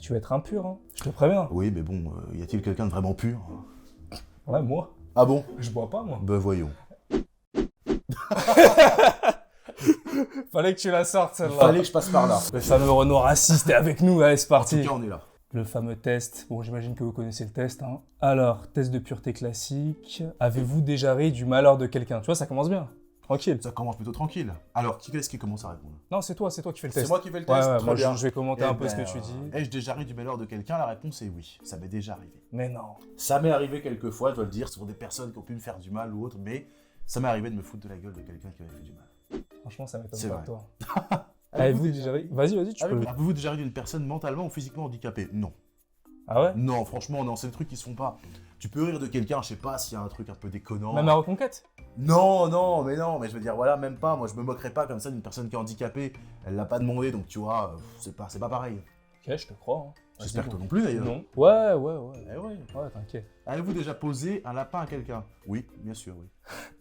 Tu vas être impur, hein. Je te préviens. Oui, mais bon, y a-t-il quelqu'un de vraiment pur? Ouais, moi. Ah bon? Je bois pas, moi. Ben voyons. Fallait que tu la sortes, celle-là. Fallait que je passe par là. Le fameux Renaud raciste est avec nous, allez, c'est En parti. tout cas, on est là. Le fameux test. Bon, j'imagine que vous connaissez le test, hein. Alors, test de pureté classique. Avez-vous déjà ri du malheur de quelqu'un? Tu vois, ça commence bien. Tranquille. Ça commence plutôt tranquille. Alors, qui est-ce qui commence à répondre? Non, c'est toi qui fais le test. C'est moi qui fais le Ouais, test. ouais, Très moi bien. je vais commenter un peu ce que tu dis. Ai-je déjà ri du malheur de quelqu'un? La réponse est oui. Ça m'est déjà arrivé. Mais non. Ça m'est arrivé quelques fois, je dois le dire, sur des personnes qui ont pu me faire du mal ou autre, mais ça m'est arrivé de me foutre de la gueule de quelqu'un qui m'avait fait du mal. Franchement, ça m'étonne C'est pas vrai. de toi. Avez-vous déjà ri? Vas-y, tu peux. Avez-vous déjà ri d'une personne mentalement ou physiquement handicapée? Non. Ah ouais? Non, franchement, non, c'est des trucs qui se font pas. Tu peux rire de quelqu'un, je sais pas, s'il y a un truc un peu déconnant. Même à Reconquête? Non, mais je veux dire, voilà, même pas. Moi, je me moquerais pas comme ça d'une personne qui est handicapée. Elle l'a pas demandé, donc tu vois, c'est pas pareil. Ok, je te crois. Hein. J'espère Vas-y, que toi go. non plus d'ailleurs. Non. Ouais. Eh ouais. Ouais, t'inquiète. Avez-vous déjà posé un lapin à quelqu'un? Oui, bien sûr, oui.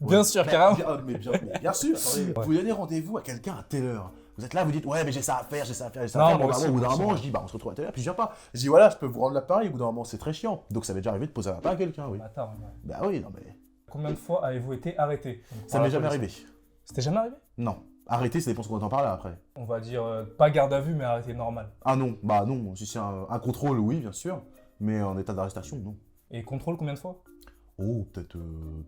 Bien sûr, Mais carrément. mais bien sûr, attendez. Ouais. Vous donnez rendez-vous à quelqu'un à telle heure. Vous êtes là, vous dites, ouais, mais j'ai ça à faire. Non, Bon, moi bah, aussi, au bout d'un moi aussi, moment, ouais. je dis, bah, on se retrouve à telle heure, puis je viens pas. Je dis, voilà, je peux vous rendre l'appareil, au bout d'un moment, c'est très chiant. Donc ça m'est déjà arrivé de poser un lapin à quelqu'un, oui. Attends, ouais. Bah oui, non, mais. Combien de fois avez-vous été arrêté? Ça m'est jamais arrivé. C'était jamais arrivé? Non. Arrêter, ça dépend ce qu'on entend par là après. On va dire, pas garde à vue, mais arrêté normal. Ah non, bah non. Si c'est un contrôle, oui, bien sûr. Mais en état d'arrestation, non. Et contrôle combien de fois? Oh, peut-être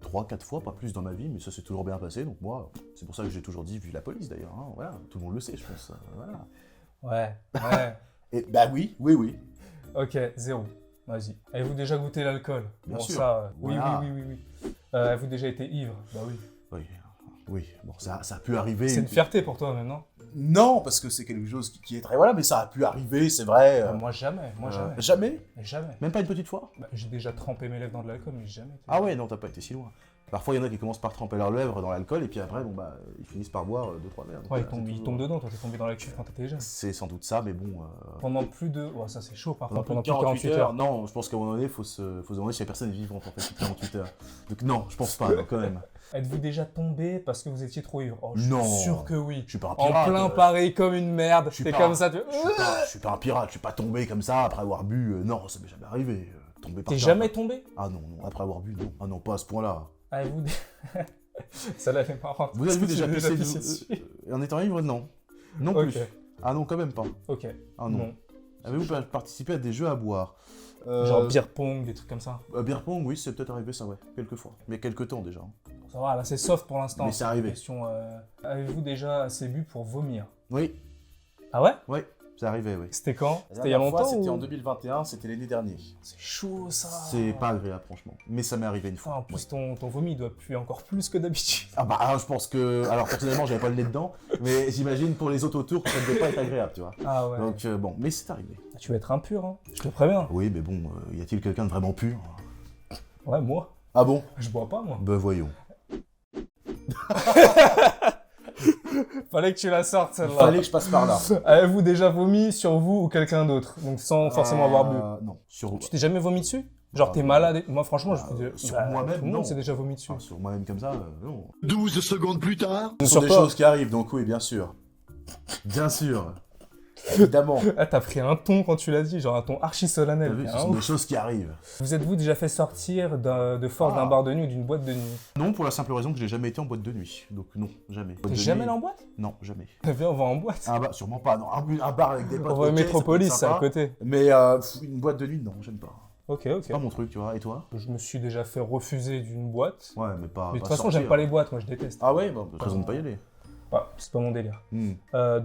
3-4 fois, pas plus dans ma vie, mais ça s'est toujours bien passé. Donc moi, c'est pour ça que j'ai toujours dit, vu la police d'ailleurs. Hein, voilà, tout le monde le sait, je pense. Voilà. Ouais. Et bah oui. Ok, 0. Vas-y. Avez-vous déjà goûté l'alcool? Bien Bon, sûr. ça, Voilà. oui. Avez-vous déjà été ivre? Bah oui. Oui. Bon, ça a pu arriver. C'est une fierté pour toi maintenant? Non, parce que c'est quelque chose qui est très... Voilà, mais ça a pu arriver, c'est vrai. Moi jamais, jamais. Jamais? Mais jamais. Même pas une petite fois? Bah, j'ai déjà trempé mes lèvres dans de l'alcool, mais j'ai jamais été... Ah ouais, non, t'as pas été si loin. Parfois, il y en a qui commencent par tremper leurs lèvres dans l'alcool, et puis après, bon bah, ils finissent par boire 2-3 verres. Donc, Ouais, voilà, il tombe dedans, toi t'es tombé dans la cuve quand t'étais jeune. C'est sans doute ça, mais bon... Pendant plus de... Ouais, ça c'est chaud par Pendant contre, plus de pendant plus de 48 heures. Non, je pense qu'à un moment donné, faut se demander si la personne est vivante en fait, depuis 48 heures. Donc non, je pense pas, non, quand même. Êtes-vous déjà tombé parce que vous étiez trop ivre? Oh, je Non. suis sûr que oui. Je suis pas un En pirate. plein Paris comme une merde, je suis t'es pas- comme ça, tu... Je suis pas un pirate, je suis pas tombé comme ça après avoir bu. Non, ça m'est jamais arrivé. Tomber par T'es terre. jamais tombé? Ah non, après avoir bu, non. Ah non, pas à ce point-là. Avez-vous... Celle-là elle est marrante. Vous avez déjà Parce que tu pissé l'as pissé dessus. en étant ivre? Non. Non Ok. plus. Ah non, quand même pas. Ok. Ah non. Avez-vous participé à des jeux à boire? Genre beer pong, des trucs comme ça. Beer pong, oui, c'est peut-être arrivé ça, ouais. Quelques fois. Mais il y a quelques temps déjà. Ça va, là c'est soft pour l'instant. Mais c'est arrivé. Question, avez-vous déjà assez bu pour vomir? Oui, Ah ouais? oui, c'est arrivé, oui. C'était quand? La C'était il y a dernière fois, longtemps C'était ou... en 2021, c'était l'année dernière. C'est chaud ça. C'est pas agréable, franchement. Mais ça m'est arrivé une Enfin, fois. en plus, Oui. ton vomi il doit puer encore plus que d'habitude. Ah bah, je pense que... Alors, personnellement, j'avais pas le nez dedans, mais j'imagine pour les autres autour que ça devait pas être agréable, tu vois. Ah ouais. Donc, bon, mais c'est arrivé. Tu vas être impur, hein. Je te préviens. Oui, mais bon, y a-t-il quelqu'un de vraiment pur? Ouais, moi. Ah bon? Je bois pas, moi. Ben voyons. Fallait que tu la sortes, celle-là. Fallait que je passe par là. Avez-vous déjà vomi sur vous ou quelqu'un d'autre? Donc sans forcément avoir bu. Non, sur... Tu t'es jamais vomi dessus? Genre Ah, t'es non. malade et... Moi franchement, sur moi-même, tout le monde non. s'est déjà vomi dessus. Ah, sur moi-même comme ça, non. 12 secondes plus tard. Ce sont Sur des toi. choses qui arrivent, donc oui, bien sûr. Bien sûr. Évidemment. Ah, t'as pris un ton quand tu l'as dit, genre un ton archi T'as solennel. vu, ce Hein, sont ouf. des choses qui arrivent. Vous êtes-vous déjà fait sortir de force Ah. d'un bar de nuit ou d'une boîte de nuit? Non, pour la simple raison que j'ai jamais été en boîte de nuit. Donc non, jamais. Boîte T'es de jamais nuit- allé en boîte? Non, jamais. Viens, on va en boîte. Ah bah, sûrement pas. Non, un bar avec des potes. On va à ok, ça peut être Métropolis, c'est à sympa. côté. Mais une boîte de nuit, non, j'aime pas. Ok. C'est pas mon truc, tu vois. Et toi? Je me suis déjà fait refuser d'une boîte. Ouais, mais pas. Mais de pas toute façon, sortir. j'aime pas les boîtes, moi je déteste. Ah ouais, bah, raison de pas y aller. Bah, c'est pas mon délire.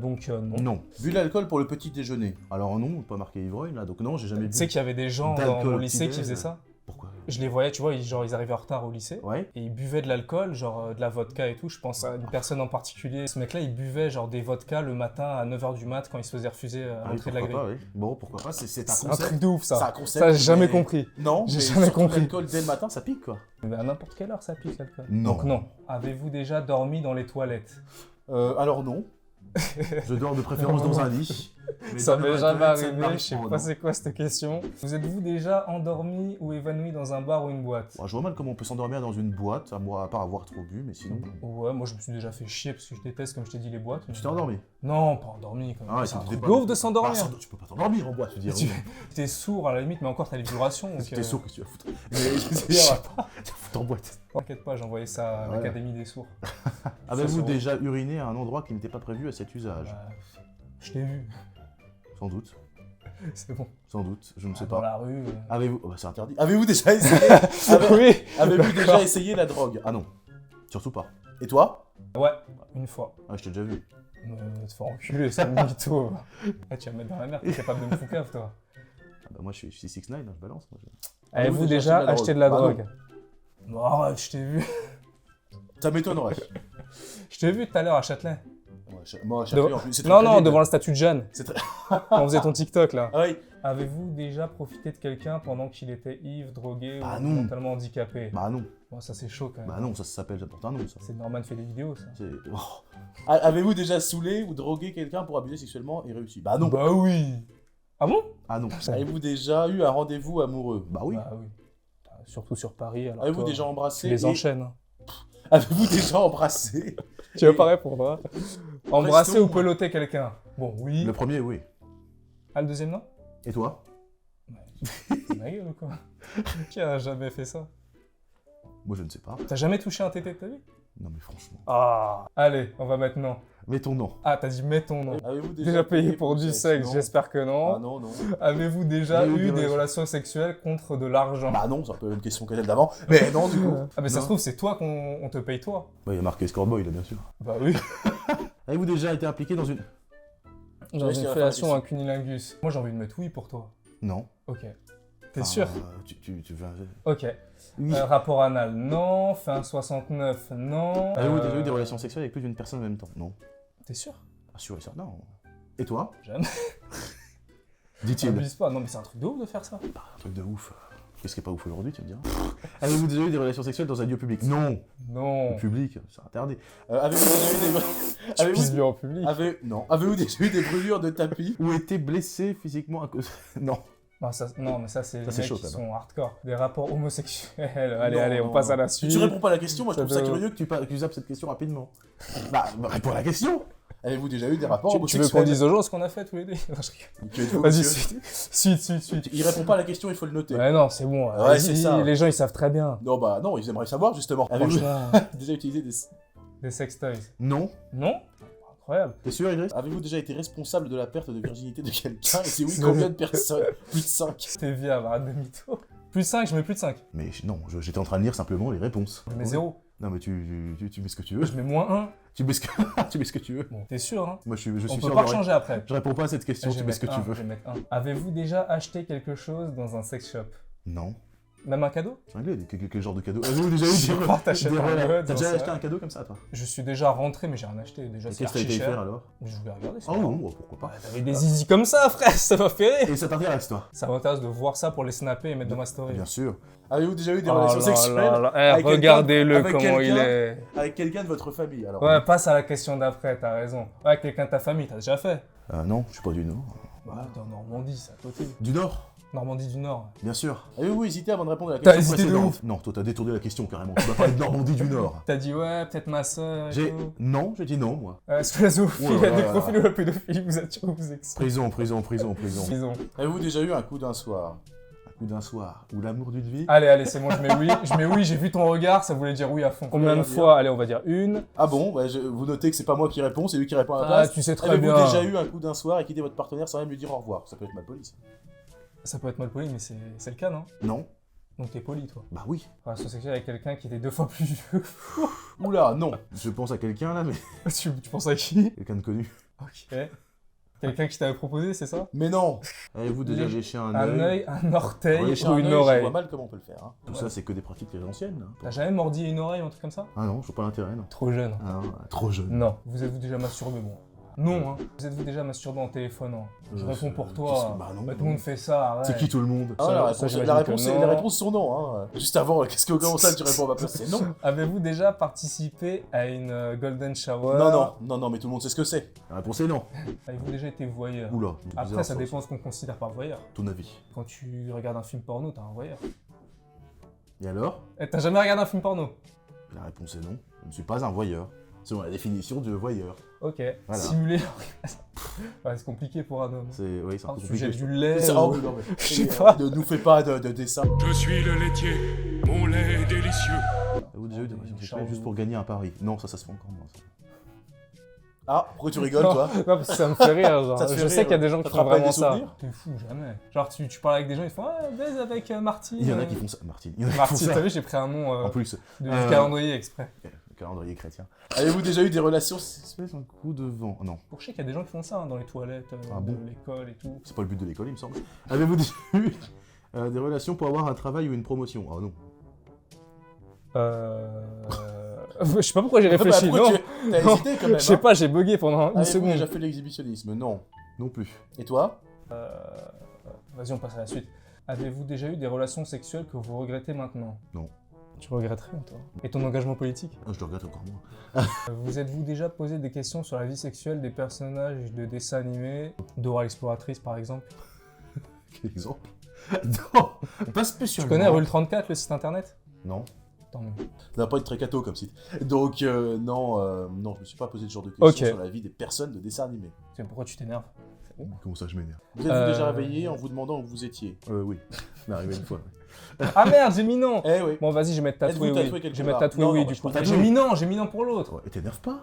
Donc non. Non. Bu de l'alcool pour le petit déjeuner. Alors non, pas marqué ivrogne là, donc non, j'ai jamais bu. Tu sais qu'il y avait des gens dans D'alcool mon au lycée qui petit-déj. faisaient ça? Pourquoi? Je les voyais, tu vois, ils arrivaient en retard au lycée. Ouais. Et ils buvaient de l'alcool, genre de la vodka et tout. Je pense à une personne en particulier. Ce mec-là, il buvait genre des vodkas le matin à 9h du mat quand il se faisait refuser à Ah oui, l'entrée de la pourquoi grille. pas, oui. Bon, pourquoi pas, c'est un C'est un concept. truc de ouf C'est un ça. concept. Ça, j'ai jamais mais- compris. Non, J'ai mais jamais surtout compris. l'alcool dès le matin, ça pique quoi. Mais à n'importe quelle heure ça pique l'alcool. Non. Donc non. Avez-vous déjà dormi dans les toilettes? Alors non. Je dors de préférence dans un lit. Ça m'est jamais arrivé, je sais pas c'est quoi cette question. Vous êtes-vous déjà endormi ou évanoui dans un bar ou une boîte? Je vois mal comment on peut s'endormir dans une boîte, à part avoir trop bu, mais sinon... Ouais, moi je me suis déjà fait chier parce que je déteste, comme je t'ai dit, les boîtes. Tu t'es endormi? Non, pas endormi quand même. Ah ouais, c'est un t'étais truc pas- de ouf de s'endormir. Tu peux pas t'endormir en boîte, je veux dire. T'es sourd à la limite, mais encore t'as les vibrations. Donc, T'es sourd, qu'est-ce que tu vas foutre? Mais je veux dire, tu vas foutre en boîte. T'inquiète pas, j'ai envoyé ça à Ouais. l'Académie des sourds. Avez-vous Ça, déjà uriné à un endroit qui n'était pas prévu à cet usage? Bah, je t'ai vu, Sans doute, c'est bon. sans doute, je ne sais Dans pas. la rue. Avez-vous... Oh bah c'est interdit. Avez-vous déjà essayé... Oui. Avez-vous déjà essayé la drogue? Ah non, surtout pas. Et toi? Ouais, une fois. Ah, je t'ai déjà vu. Te faire enculer, c'est un mytho. Ah, tu vas me mettre dans la merde, t'es capable de me foucave, toi. Ah bah moi je suis 6ix9ine, je balance. Moi, Avez-vous déjà acheté de la Ah, non. drogue? Non, arrête, je t'ai vu. Ça m'étonnerait. Je t'ai vu tout à l'heure à Châtelet. Moi, à Châtelet, en plus, c'est très Non, non, crédible. devant la statue de Jeanne. C'est très... Quand on faisait ton TikTok, là. Ah oui. Avez-vous déjà profité de quelqu'un pendant qu'il était ivre, drogué Bah ou non. mentalement handicapé? Bah non. Bon, ça c'est chaud quand même. Bah non, ça s'appelle, ça porte un nom, ça. C'est Norman fait des vidéos, ça. C'est... Oh. Avez-vous déjà saoulé ou drogué quelqu'un pour abuser sexuellement et réussi? Bah non. Bah oui. Ah bon? Ah non. Ça- Avez-vous déjà eu un rendez-vous amoureux? Bah oui. Bah oui. Surtout sur Paris. Alors Avez-vous toi, déjà tu embrassé les et- enchaînes. Hein. Avez-vous déjà embrassé? Tu veux pas répondre, hein? Embrasser Restons- ou peloter quelqu'un? Bon, oui. Le premier, oui. Ah, le deuxième, non? Et toi? C'est ma gueule ou quoi? Qui a jamais fait ça? Moi, je ne sais pas. T'as jamais touché un tété de ta vie? Non, mais franchement. Ah. Allez, on va maintenant. Mets ton nom. Ah, t'as dit mets ton nom. Avez-vous Déjà payé pour du sexe, Non. j'espère que non. Ah non, non. Avez-vous déjà J'ai eu eu des des relations sexuelles contre de l'argent? Bah non, c'est un peu une question qu'elle d'avant. Mais non, du coup. Ah, mais ça Non. se trouve, c'est toi qu'on te paye toi. Bah, il y a marqué Scoreboy, là, bien sûr. Bah oui. Avez-vous déjà été impliqué dans une... Dans laisse une faire la fellation question. à cunilingus. Moi, j'ai envie de mettre oui pour toi. Non. Ok. T'es Enfin, sûr? tu veux... Ok. Oui. Rapport anal, non. Fin 69, non. Avez-vous déjà eu des relations sexuelles avec plus d'une personne en même temps? Non. T'es sûr? Ah, sûr et certain. Non. Et toi? Jamais. Dit-il. Abuse pas. Non, mais c'est un truc de ouf de faire ça. Un truc de ouf. Qu'est-ce qui est pas ouf aujourd'hui, tu me diras? Avez-vous déjà eu des relations sexuelles dans un lieu public? Non. Non. Le public, c'est interdit. Avez-vous déjà eu des... Tu pisses bien en public. Non. Avez-vous déjà eu des brûlures de tapis? Ou été blessé physiquement à cause... Non. Non, mais ça, c'est les c'est mecs chaud, qui ça, sont hardcore. Des rapports homosexuels. Allez, Non, allez, on non, passe non. à la Si suite. tu réponds pas à la question, moi je Ça trouve ça doit- curieux que tu zappes cette question rapidement. Bah, réponds à la question. Avez-vous déjà eu des rapports Tu veux homosexuels? qu'on dise aux gens ce qu'on a fait tous les deux? Non, je rigole. Tu êtes-vous, Vas-y, monsieur suite. Il répond pas à la question, il faut le noter. Ouais, non, c'est bon. Ouais, c'est ça. Les gens, ils savent très bien. Non, bah non, ils aimeraient savoir justement. Avez-vous Franchement, déjà utilisé des... des sextoys. Non. Non? Incroyable. T'es sûr, Idriss? Avez-vous déjà été responsable de la perte de virginité de quelqu'un? Et si oui, C'est- combien de personnes? Plus de 5. C'était viable, arrête de mytho. Plus de 5, je mets plus de 5. Mais non, j'étais en train de lire simplement les réponses. Je mets 0. Non, mais tu mets ce que tu veux. Je mets moins 1. Tu mets ce que, tu mets ce que tu veux. Bon, t'es sûr, hein? Moi, je On suis peut sûr. pas de- changer après. Je réponds pas à cette question, Je tu vais mets ce que mettre tu un, veux. je vais mettre 1. Avez-vous déjà acheté quelque chose dans un sex shop? Non. Même un cadeau? C'est réglé, quel genre de cadeau? Avez-vous déjà eu Je sais pas, t'achètes un T'as mode, déjà j'en sais acheté rien. un cadeau comme ça, toi? Je suis déjà rentré, mais j'ai rien acheté. Déjà, Et c'est qu'est-ce que t'as archi été faire cher. alors? Je voulais regarder ça. Oh non, bon, pourquoi pas. T'avais des zizi comme ça, frère, ça m'a fait rire. Et ça t'intéresse, toi? Ça m'intéresse de voir ça pour les snapper et mettre dans ma story. Bien sûr. Avez-vous déjà eu des Oh relations là sexuelles là là. Eh, avec quelqu'un- regardez-le avec comment il quelqu'un est. avec quelqu'un de votre famille alors? Ouais, passe à la question d'après, t'as raison. Ouais, avec quelqu'un de ta famille, t'as déjà fait. Non, je suis pas du Nord. Bah, t'es en Normandie, c'est à côté. Du Nord? Normandie du Nord. Bien sûr. Avez-vous hésité avant de répondre à la T'as question hésité de précédente? ouf. Non, toi t'as détourné la question carrément. Tu vas parler de Normandie du Nord. T'as dit ouais, peut-être ma soeur. Non, j'ai dit non, moi. Est-ce que la zoophilie, Oh il là y a des là. profils où la pédophilie vous attire ou vous excite? Prison. Prison. Avez-vous déjà eu un coup d'un soir? Un coup d'un soir? Ou l'amour d'une vie? Allez, c'est bon, je mets oui. Je mets oui, j'ai vu ton regard, ça voulait dire oui à fond. Combien de dire. fois? Allez, on va dire une. Ah bon, bah, vous notez que c'est pas moi qui réponds, c'est lui qui répond à la Ah, place. tu sais très Avez-vous bien. déjà eu un coup d'un soir et quitté votre partenaire sans même lui dire au revoir? Ça peut être mal poli, ça. Ça peut être mal poli, mais c'est le cas, non? Non? Donc t'es poli, toi. Bah oui. Relation sexuelle avec quelqu'un qui était 2 fois plus vieux. Oula, non. Je pense à quelqu'un là, mais tu penses à qui? quelqu'un de connu. Ok. Quelqu'un qui t'avait proposé, c'est ça? Mais non. Avez-vous déjà Les- léché un Un œil? œil, un orteil Lécher ou un une œil, Je oreille? vois mal comment on peut le faire. Hein. Tout Ouais. ça, c'est que des pratiques très anciennes. Hein. T'as jamais mordi une oreille ou un truc comme ça? Ah non, je vois pas l'intérêt, non. Trop jeune. Ah non, trop jeune. Non. Vous êtes-vous déjà masturbé? Bon, Non, hein. Vous êtes-vous déjà masturbé en téléphonant? Je réponds pour toi. qu'est-ce que- bah non. Tout le monde fait ça, arrête. C'est qui tout le monde? Ah, j'imagine la réponse, que non. la réponse sont non. Hein. Juste avant, qu'est-ce que comment ça tu réponds à ma place? C'est non. Avez-vous déjà participé à une golden shower? Non, mais tout le monde sait ce que c'est. La réponse est non. Avez-vous déjà été voyeur? Oula. Après, bizarre, ça dépend ce qu'on considère par voyeur. Ton avis. Quand tu regardes un film porno, t'es un voyeur. Et alors? Eh, t'as jamais regardé un film porno? La réponse est non. Je ne suis pas un voyeur. Selon la définition de voyeur. Ok. Voilà. Simuler. Ouais, c'est compliqué pour un homme. Oui, c'est un Un peu sujet compliqué. du lait. C'est- ou- oh, non, mais- Je sais pas. Ne nous fais pas de dessin. Je suis le laitier, mon lait est délicieux. Avez-vous déjà eu des relations Charles sexuelles juste ou- pour gagner un pari? Non, ça se fait encore moins. Ça. Ah, pourquoi tu rigoles, toi? Non, parce que ça me fait rire. Genre. Ça te fait Je sais rire, qu'il y a des gens ça qui te font rappelle vraiment des ça. souvenirs T'es fou, jamais. Genre, tu parles avec des gens, ils font ah, baise avec Martine. Il y en a qui font ça. Martine. Il y en a qui font Martine, ça. t'as vu, j'ai pris un nom En plus, du calendrier exprès. le calendrier chrétien. Avez-vous déjà eu des relations? Espèce un coup de vent. Non, Pour je sais qu'il y a des gens qui font ça hein, dans les toilettes, Ah de bon l'école et tout. c'est pas le but de l'école, il me semble. Avez-vous déjà eu des relations pour avoir un travail ou une promotion? Ah non. Je sais pas pourquoi j'ai réfléchi, Pourquoi non. T'as hésité quand même. Je sais hein. pas, j'ai bugué pendant une Avez-vous seconde. déjà fait l'exhibitionnisme? Non. Non plus. Et toi? Vas-y, on passe à la suite. Avez-vous déjà eu des relations sexuelles que vous regrettez maintenant? Non. Tu regretterais, toi. Et ton engagement politique? Ah, je le regrette encore moins. Vous êtes-vous déjà posé des questions sur la vie sexuelle des personnages de dessins animés, Dora l'exploratrice par exemple? Quel exemple? Non, pas Tu spécialement. connais Rule 34, le site internet? Non. Tant mieux. Ça va pas être très catho comme site. Donc, non, je me suis pas posé ce genre de questions Ok. sur la vie des personnes de dessins animés. Tu sais pourquoi tu t'énerves? Comment ça, je m'énerve? Vous êtes-vous déjà réveillé en vous demandant où vous étiez? Oui. C'est arrivé une fois. Ah merde, j'ai mis non! Eh oui. Bon, vas-y, je vais mettre tatoué Êtes-vous oui. tatoué quelque Je vais mettre part? tatoué Non, oui, non, du je coup. pense pas. J'ai mis non pour l'autre. Et t'énerve pas?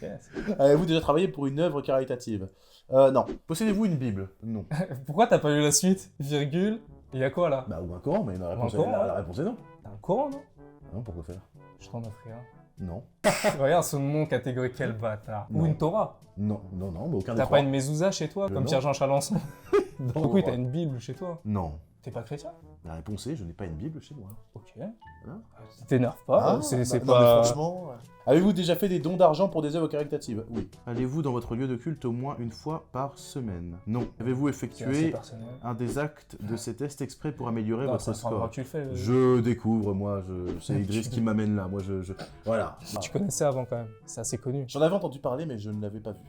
Yes. Avez-vous déjà travaillé pour une œuvre caritative? Non. Possédez-vous une Bible? Non. Pourquoi t'as pas lu la suite? Virgule. Il y a quoi là? Bah, ou un Coran, mais la réponse, Coran, la réponse est non. T'as un Coran, non? Non, pourquoi faire? Je t'en offre un. Non. Regarde ce nom catégorique, quel bâtard. Ou Non. une Torah. Non, mais aucun des T'as trois. pas une mezouza chez toi, comme non. Pierre-Jean Chalençon? Non, Donc oui, t'as une Bible chez toi. Non. T'es pas chrétien? La réponse est, je n'ai pas une Bible chez moi. Ok. Voilà. T'énerve pas, Ah, c'est non, pas... non, mais franchement... Avez-vous déjà fait des dons d'argent pour des œuvres caritatives? Oui. Allez-vous dans votre lieu de culte au moins une fois par semaine? Non. Avez-vous C'est assez effectué personnel. un des actes de ces tests exprès pour améliorer Non, votre ça se rendra score? que tu le fais. Je découvre, moi, c'est Idriss qui m'amène là. Moi, Voilà. Tu connaissais avant quand même, c'est assez connu. J'en avais entendu parler, mais je ne l'avais pas vu.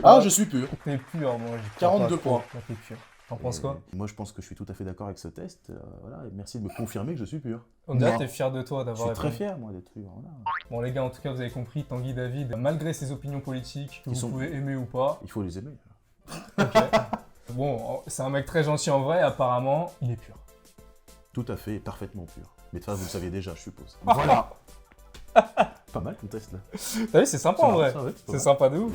Ah, je suis pur. T'es pur, moi. j'y crois 42 pas trop. points. Toi, t'es pur. T'en penses quoi? Moi, je pense que je suis tout à fait d'accord avec ce test. Voilà, et merci de me confirmer que je suis pur. On dirait que Moi, t'es fier de toi Je d'avoir suis très répondu. fier, moi, d'être pur. Voilà. Bon les gars, en tout cas, vous avez compris, Tanguy David, malgré ses opinions politiques, que Ils vous sont- pouvez aimer ou pas, Il faut les aimer. ok. Bon, c'est un mec très gentil en vrai, apparemment, il est pur. Tout à fait, parfaitement pur. Mais ça, vous le saviez déjà, je suppose. Voilà. Pas mal ton test là. T'as vu, c'est sympa en vrai. Ça, ouais, c'est pas C'est mal. sympa de ouf.